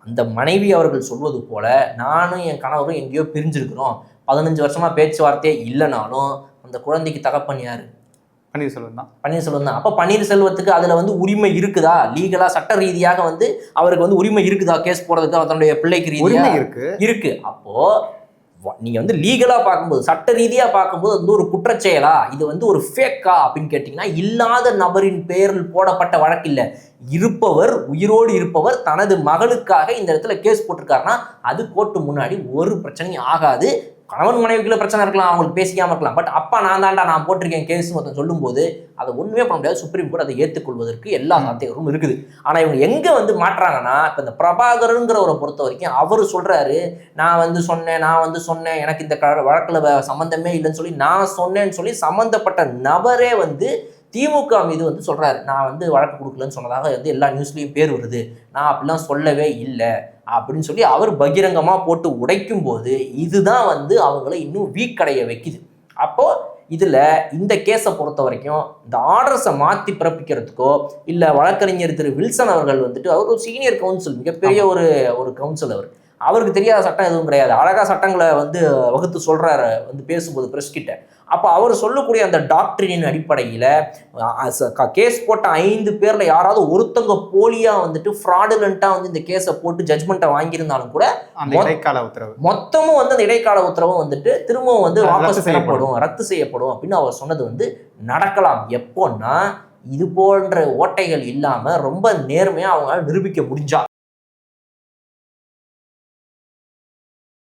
அந்த மனைவி அவர்கள் சொல்வது போல நானும் என் கணவரும் எங்கேயோ பிரிஞ்சிருக்கிறோம், 15 வருஷமா பேச்சுவார்த்தையே இல்லைனாலும் அந்த குழந்தைக்கு தகப்பன் யாரு? பன்னீர்செல்வம் தான். பன்னீர்செல்வம் தான். அப்ப பன்னீர்செல்வத்துக்கு அதுல உரிமை இருக்குதா? லீகலா சட்ட ரீதியாக அவருக்கு உரிமை இருக்குதா கேஸ் போடுறதுக்கு? தன்னுடைய பிள்ளைக்கு ரீதியா இருக்கு. அப்போ நீங்க லீகலா பார்க்கும்போது, சட்ட ரீதியா பார்க்கும்போது ஒரு குற்றச்செயலா, இது ஒரு ஃபேக்கா அப்படின்னு கேட்டீங்கன்னா, இல்லாத நபரின் பெயரில் போடப்பட்ட வழக்கு இல்ல. இருப்பவர், உயிரோடு இருப்பவர் தனது மகளுக்காக இந்த இடத்துல கேஸ் போட்டிருக்காருன்னா அது கோர்ட்டு முன்னாடி ஒரு பிரச்சனையும் ஆகாது. கணவன் மனைவிக்குள்ள பிரச்சனை இருக்கலாம், அவங்களுக்கு பேசிக்காம இருக்கலாம். பட் அப்பா நான் போட்டிருக்கேன் கேஸ் மொத்தம் சொல்லும் போது அதை ஒண்ணுமே பண்ண முடியாது. சுப்ரீம் கோர்ட் அதை ஏற்றுக்கொள்வதற்கு எல்லா சாத்தியங்களும் இருக்குது. ஆனா இவங்க எங்க மாற்றாங்கன்னா, இப்ப இந்த பிரபாகரன்கிறவரை பொறுத்த வரைக்கும் அவரு சொல்றாரு, நான் சொன்னேன் எனக்கு இந்த வழக்குல சம்பந்தமே இல்லைன்னு சொல்லி நான் சொன்னேன்னு சொல்லி சம்பந்தப்பட்ட நபரே திமுக மீது சொல்றாரு, நான் வழக்கு கொடுக்கலன்னு சொன்னதாக எல்லா நியூஸ்லயும் பேர் வருது, நான் அப்படிலாம் சொல்லவே இல்லை அப்படின்னு சொல்லி அவர் பகிரங்கமா போட்டு உடைக்கும் போது இதுதான் அவங்கள இன்னும் வீக் அடைய வைக்குது. அப்போ இதுல இந்த கேஸை பொறுத்த வரைக்கும் இந்த ஆர்டர்ஸை மாத்தி பிறப்பிக்கிறதுக்கோ இல்ல வழக்கறிஞர் திரு வில்சன் அவர்கள் அவர் ஒரு சீனியர் கவுன்சில், மிகப்பெரிய ஒரு கவுன்சில், அவருக்கு தெரியாத சட்டம் எதுவும் கிடையாது. அழகா சட்டங்களை வகுத்து சொல்றாரு பேசும்போது பிரஸ் கிட்ட. அப்போ அவர் சொல்லக்கூடிய அந்த டாக்டரின் அடிப்படையில் கேஸ் போட்ட 5 பேர்ல யாராவது ஒருத்தங்க போலியா ஃப்ராடுலண்டா இந்த கேஸை போட்டு ஜட்மெண்ட்டை வாங்கியிருந்தாலும் கூட மொத்தமும் அந்த இடைக்கால உத்தரவும் திரும்பவும் வாபஸ் பெறப்படும், ரத்து செய்யப்படும் அப்படின்னு அவர் சொன்னது நடக்கலாம். எப்போன்னா இது போன்ற ஓட்டைகள் இல்லாம ரொம்ப நேர்மையா அவங்களால நிரூபிக்க முடிஞ்சா.